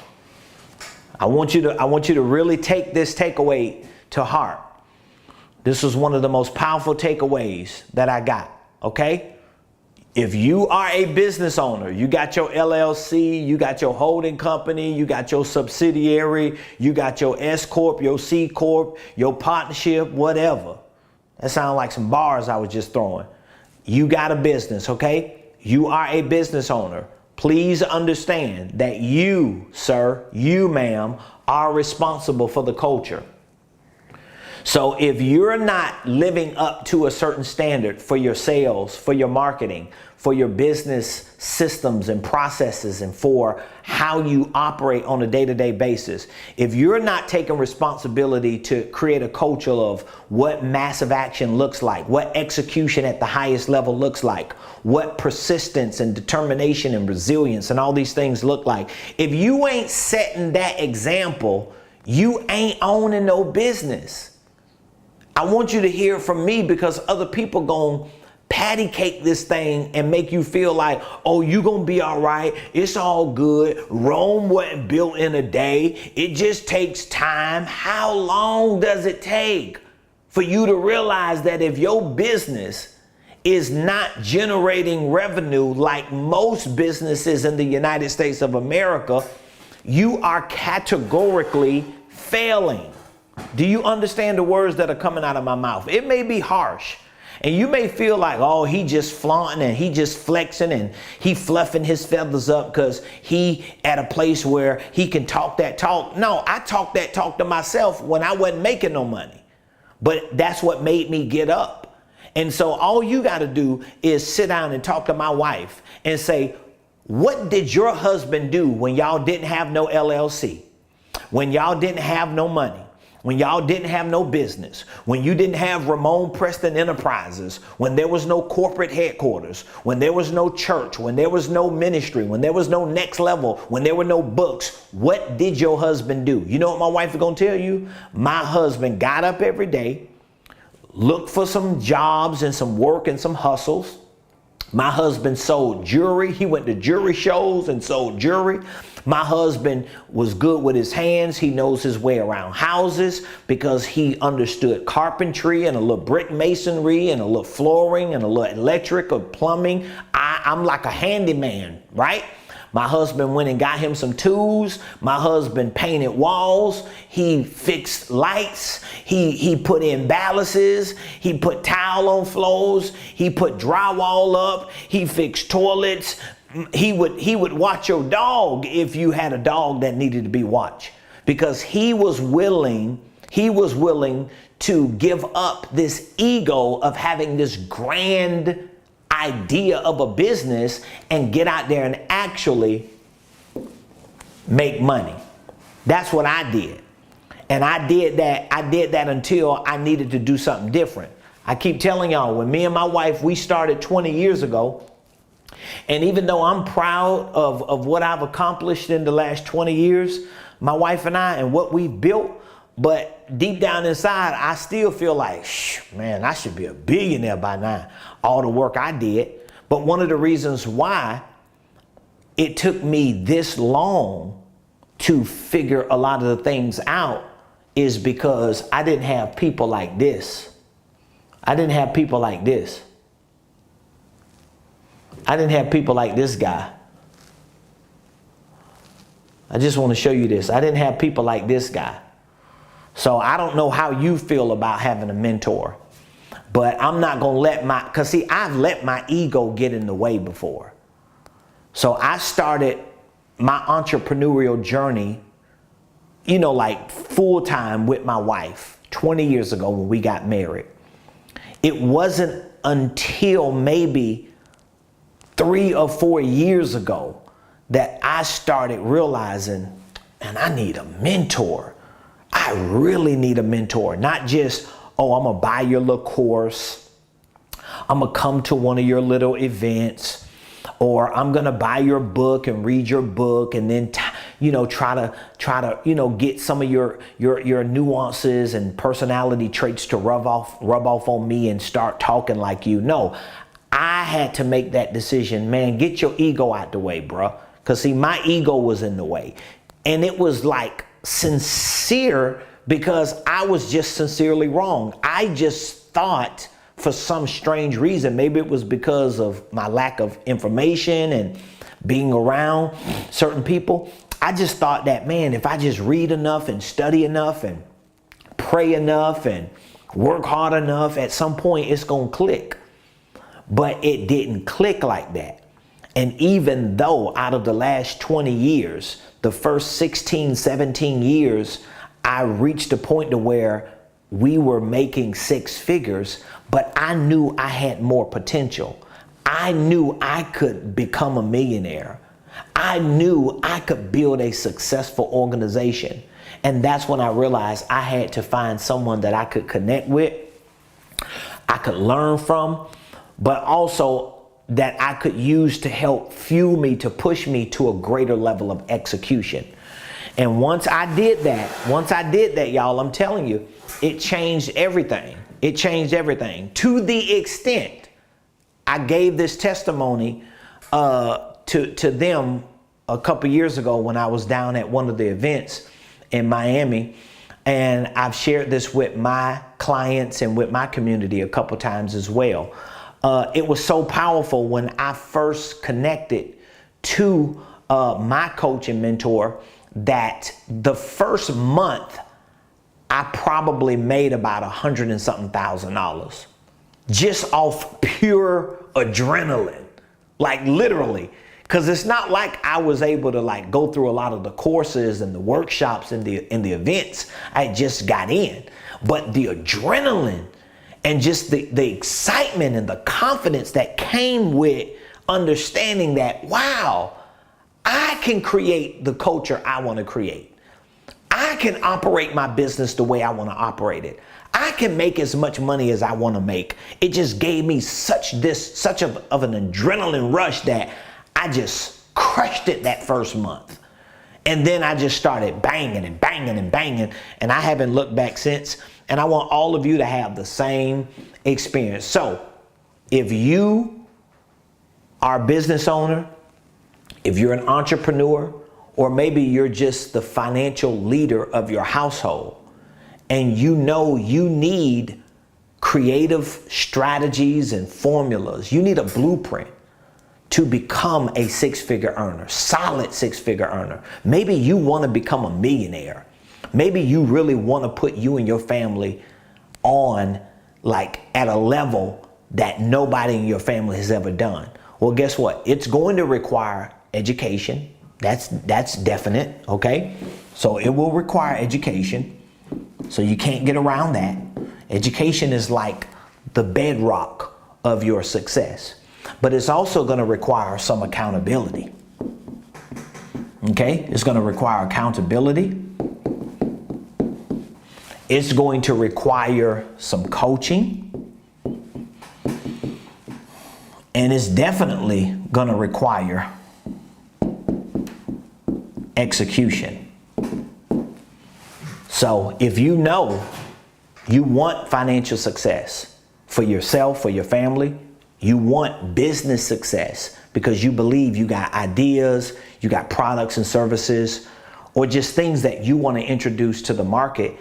I want you to really take this takeaway to heart. This was one of the most powerful takeaways that I got, okay? If you are a business owner, you got your LLC, you got your holding company, you got your subsidiary, you got your S Corp, your C Corp, your partnership, whatever. That sounds like some bars I was just throwing. You got a business, okay? You are a business owner. Please understand that you, sir, you, ma'am, are responsible for the culture. So if you're not living up to a certain standard for your sales, for your marketing, for your business systems and processes, and for how you operate on a day-to-day basis, if you're not taking responsibility to create a culture of what massive action looks like, what execution at the highest level looks like, what persistence and determination and resilience and all these things look like, if you ain't setting that example, you ain't owning no business. I want you to hear from me, because other people gon' patty cake this thing and make you feel like, oh, you gonna be all right. It's all good. Rome wasn't built in a day. It just takes time. How long does it take for you to realize that if your business is not generating revenue like most businesses in the United States of America, you are categorically failing? Do you understand the words that are coming out of my mouth? It may be harsh, and you may feel like, oh, he just flaunting and he just flexing and he fluffing his feathers up because he at a place where he can talk that talk. No, I talk that talk to myself when I wasn't making no money, but that's what made me get up. And so all you got to do is sit down and talk to my wife and say, what did your husband do when y'all didn't have no LLC, when y'all didn't have no money, when y'all didn't have no business, when you didn't have Ramon Preston Enterprises, when there was no corporate headquarters, when there was no church, when there was no ministry, when there was no next level, when there were no books, what did your husband do? You know what my wife is going to tell you? My husband got up every day, looked for some jobs and some work and some hustles. My husband sold jewelry. He went to jewelry shows and sold jewelry. My husband was good with his hands. He knows his way around houses because he understood carpentry and a little brick masonry and a little flooring and a little electric or plumbing. I'm like a handyman, right? My husband went and got him some tools. My husband painted walls. He fixed lights. He put in balances. He put tile on floors. He put drywall up. He fixed toilets. He would watch your dog if you had a dog that needed to be watched, because he was willing to give up this ego of having this grand idea of a business and get out there and actually make money. That's what I did. And I did that until I needed to do something different. I keep telling y'all, when me and my wife, we started 20 years ago, and even though I'm proud of what I've accomplished in the last 20 years, my wife and I, and what we've built, but deep down inside, I still feel like, man, I should be a billionaire by now, all the work I did. But one of the reasons why it took me this long to figure a lot of the things out is because I didn't have people like this. I didn't have people like this. I didn't have people like this guy. I just want to show you this. I didn't have people like this guy. So I don't know how you feel about having a mentor, but I'm not going to let because see, I've let my ego get in the way before. So I started my entrepreneurial journey, like full time with my wife 20 years ago when we got married. It wasn't until maybe 3 or 4 years ago that I started realizing, man, I need a mentor. I really need a mentor. Not just, oh, I'm going to buy your little course. I'm going to come to one of your little events. Or I'm going to buy your book and read your book and then, try to get some of your nuances and personality traits to rub off on me and start talking like you. No, I had to make that decision. Man, get your ego out the way, bro. Because see, my ego was in the way. And it was like sincere because I was just sincerely wrong. I just thought for some strange reason, maybe it was because of my lack of information and being around certain people, I just thought that, man, if I just read enough and study enough and pray enough and work hard enough, at some point it's going to click. But it didn't click like that. And even though out of the last 20 years, the first 16, 17 years, I reached a point to where we were making six figures, but I knew I had more potential. I knew I could become a millionaire. I knew I could build a successful organization. And that's when I realized I had to find someone that I could connect with, I could learn from, but also that I could use to help fuel me, to push me to a greater level of execution. And once I did that, y'all, I'm telling you, it changed everything. It changed everything to the extent I gave this testimony to them a couple years ago when I was down at one of the events in Miami. And I've shared this with my clients and with my community a couple times as well. It was so powerful when I first connected to my coach and mentor that the first month I probably made about $100 and something thousand just off pure adrenaline, like literally. Because it's not like I was able to like go through a lot of the courses and the workshops and the events. I just got in, but the adrenaline and just the excitement and the confidence that came with understanding that, wow, I can create the culture I want to create. I can operate my business the way I want to operate it. I can make as much money as I want to make. It just gave me such of an adrenaline rush that I just crushed it that first month. And then I just started banging and banging and banging, and I haven't looked back since. And I want all of you to have the same experience. So if you are a business owner, if you're an entrepreneur, or maybe you're just the financial leader of your household, and you know you need creative strategies and formulas, you need a blueprint to become a six-figure earner, solid six-figure earner. Maybe you want to become a millionaire. Maybe you really want to put you and your family on like at a level that nobody in your family has ever done. Well, guess what? It's going to require education. That's definite, okay? So it will require education. So you can't get around that. Education is like the bedrock of your success. But it's also going to require some accountability. Okay? It's going to require accountability. It's going to require some coaching. And it's definitely going to require execution. So if you know you want financial success for yourself, for your family, you want business success because you believe you got ideas, you got products and services, or just things that you want to introduce to the market,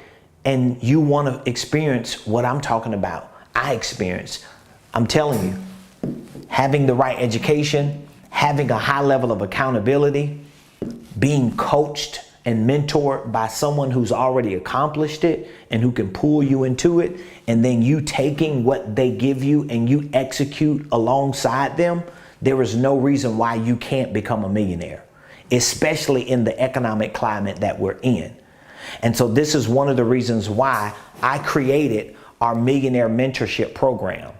and you want to experience what I'm talking about. I experienced. I'm telling you, having the right education, having a high level of accountability, being coached and mentored by someone who's already accomplished it and who can pull you into it, and then you taking what they give you and you execute alongside them, there is no reason why you can't become a millionaire, especially in the economic climate that we're in. And so this is one of the reasons why I created our Millionaire Mentorship Program.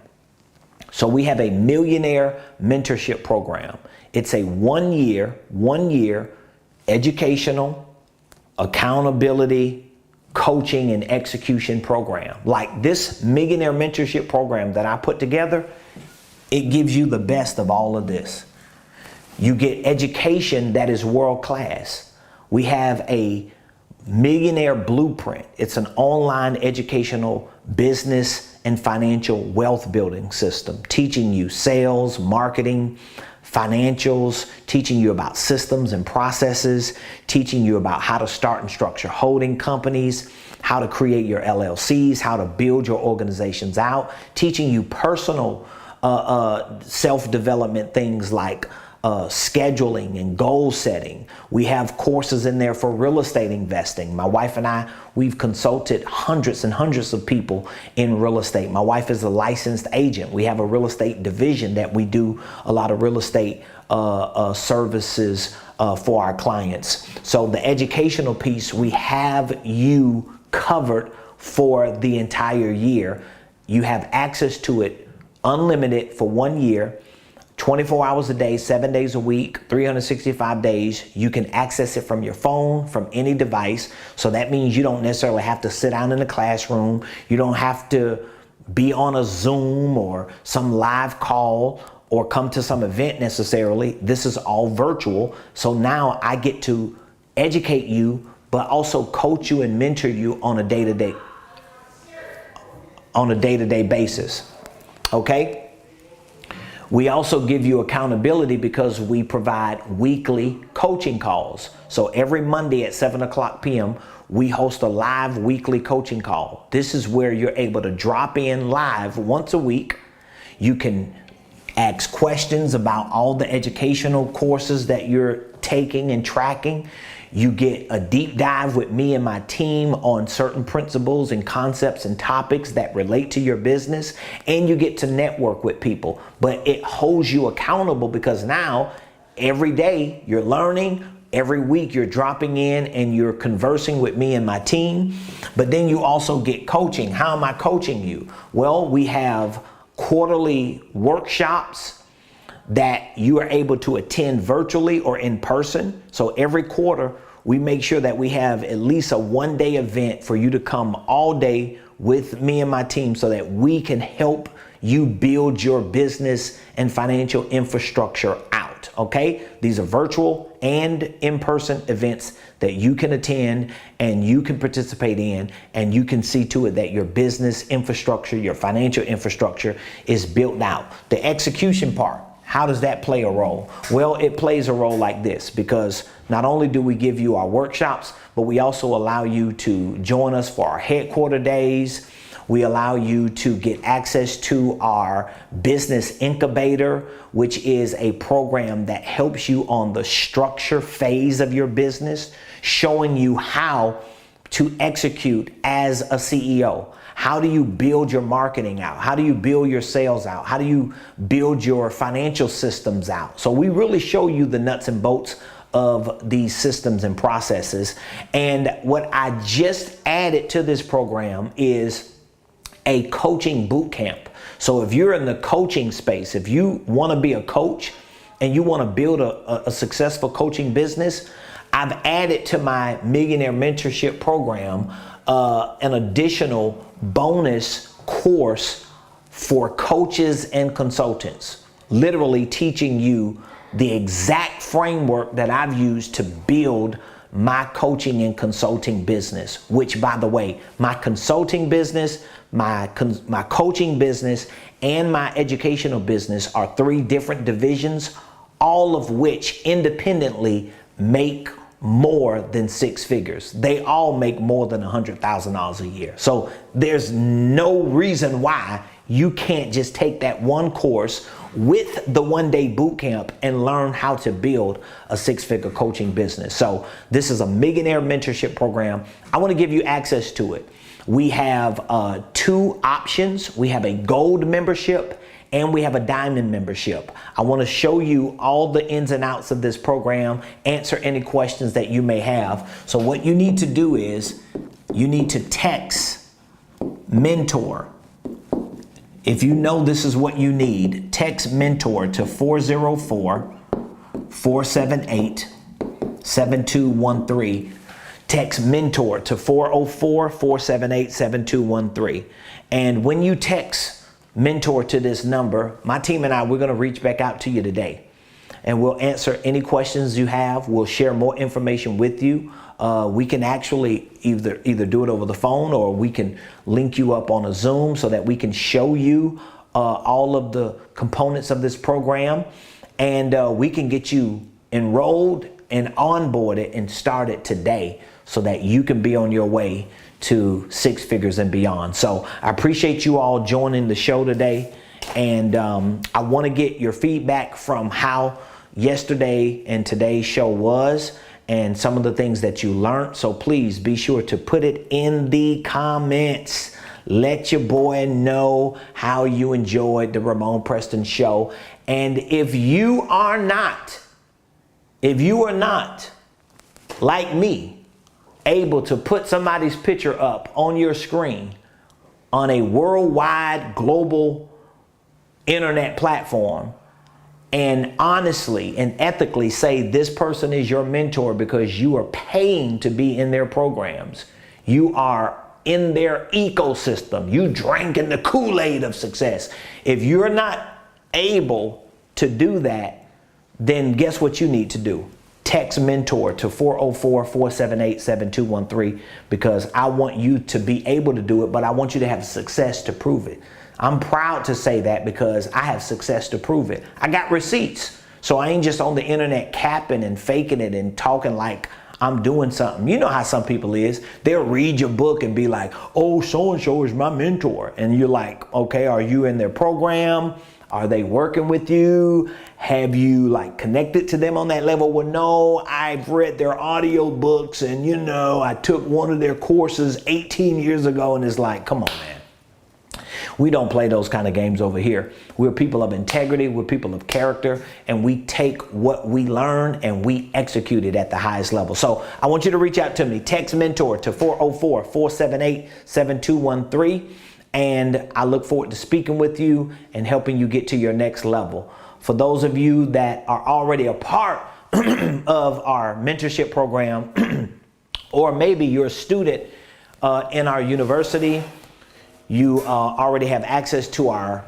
So we have a Millionaire Mentorship Program. It's a one year educational, accountability, coaching, and execution program. Like this Millionaire Mentorship Program that I put together, it gives you the best of all of this. You get education that is world class. We have a Millionaire Blueprint. It's an online educational business and financial wealth building system, teaching you sales, marketing, financials, teaching you about systems and processes, teaching you about how to start and structure holding companies, how to create your LLCs, how to build your organizations out, teaching you personal self-development things like scheduling and goal setting. We have courses in there for real estate investing. My wife and I, we've consulted hundreds and hundreds of people in real estate. My wife is a licensed agent. We have a real estate division that we do a lot of real estate services for our clients. So the educational piece, we have you covered for the entire year. You have access to it unlimited for 1 year. 24 hours a day, 7 days a week, 365 days. You can access it from your phone, from any device. So that means you don't necessarily have to sit down in the classroom. You don't have to be on a Zoom or some live call or come to some event necessarily. This is all virtual. So now I get to educate you, but also coach you and mentor you on a day-to-day basis. Okay? We also give you accountability because we provide weekly coaching calls. So every Monday at 7:00 p.m., we host a live weekly coaching call. This is where you're able to drop in live once a week. You can ask questions about all the educational courses that you're taking and tracking. You get a deep dive with me and my team on certain principles and concepts and topics that relate to your business, and you get to network with people. But it holds you accountable because now every day you're learning, every week you're dropping in and you're conversing with me and my team. But then you also get coaching. How am I coaching you? Well, we have quarterly workshops that you are able to attend virtually or in person. So every quarter, we make sure that we have at least a 1-day event for you to come all day with me and my team so that we can help you build your business and financial infrastructure out, okay? These are virtual and in-person events that you can attend and you can participate in, and you can see to it that your business infrastructure, your financial infrastructure is built out. The execution part, how does that play a role? Well, it plays a role like this, because not only do we give you our workshops, but we also allow you to join us for our headquarter days. We allow you to get access to our business incubator, which is a program that helps you on the structure phase of your business, showing you how to execute as a CEO. How do you build your marketing out? How do you build your sales out? How do you build your financial systems out? So we really show you the nuts and bolts of these systems and processes. And what I just added to this program is a coaching boot camp. So if you're in the coaching space, if you want to be a coach and you want to build a successful coaching business, I've added to my Millionaire Mentorship program an additional bonus course for coaches and consultants, literally teaching you the exact framework that I've used to build my coaching and consulting business, which, by the way, my consulting business, my coaching business, and my educational business are 3 different divisions, all of which independently make more than 6 figures. They all make more than $100,000 a year. So there's no reason why you can't just take that one course with the 1-day boot camp and learn how to build a 6-figure coaching business. So this is a Millionaire Mentorship program. I want to give you access to it. We have 2 options. We have a gold membership and we have a diamond membership. I want to show you all the ins and outs of this program, answer any questions that you may have. So what you need to do is you need to text mentor. If you know this is what you need, text mentor to 404-478-7213. Text mentor to 404-478-7213. And when you text mentor to this number, my team and I, we're going to reach back out to you today and we'll answer any questions you have. We'll share more information with you. We can actually either do it over the phone, or we can link you up on a Zoom so that we can show you all of the components of this program. and we can get you enrolled and onboarded and started today so that you can be on your way to 6 figures and beyond. So I appreciate you all joining the show today, and I want to get your feedback from how yesterday and today's show was and some of the things that you learned. So please be sure to put it in the comments. Let your boy know how you enjoyed the Ramon Preston Show. And if you are not like me, able to put somebody's picture up on your screen on a worldwide global internet platform and honestly and ethically say this person is your mentor because you are paying to be in their programs, you are in their ecosystem, you drinking the Kool-Aid of success. If you're not able to do that, then guess what you need to do? Text mentor to 404-478-7213, because I want you to be able to do it, but I want you to have success to prove it. I'm proud to say that because I have success to prove it. I got receipts. So I ain't just on the internet capping and faking it and talking like I'm doing something. You know how some people is. They'll read your book and be like, oh, so-and-so is my mentor. And you're like, okay, are you in their program? Are they working with you? Have you connected to them on that level? Well, no, I've read their audio books and I took one of their courses 18 years ago, and it's like, come on, man. We don't play those kind of games over here. We're people of integrity, we're people of character, and we take what we learn and we execute it at the highest level. So I want you to reach out to me. Text mentor to 404-478-7213. And I look forward to speaking with you and helping you get to your next level. For those of you that are already a part of our mentorship program, or maybe you're a student in our university, you already have access to our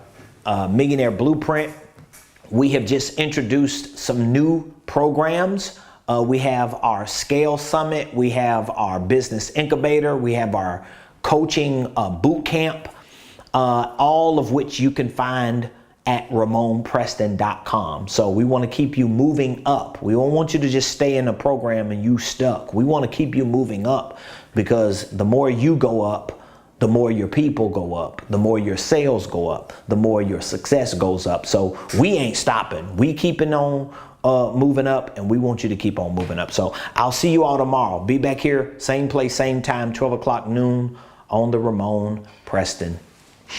Millionaire Blueprint. We have just introduced some new programs. We have our Scale Summit. We have our Business Incubator. We have our Coaching Boot Camp, all of which you can find at RamonPreston.com. So we want to keep you moving up. We don't want you to just stay in a program and you stuck. We want to keep you moving up, because the more you go up, the more your people go up, the more your sales go up, the more your success goes up. So we ain't stopping. We keeping on moving up, and we want you to keep on moving up. So I'll see you all tomorrow. Be back here, same place, same time, 12 o'clock noon on the Ramon Preston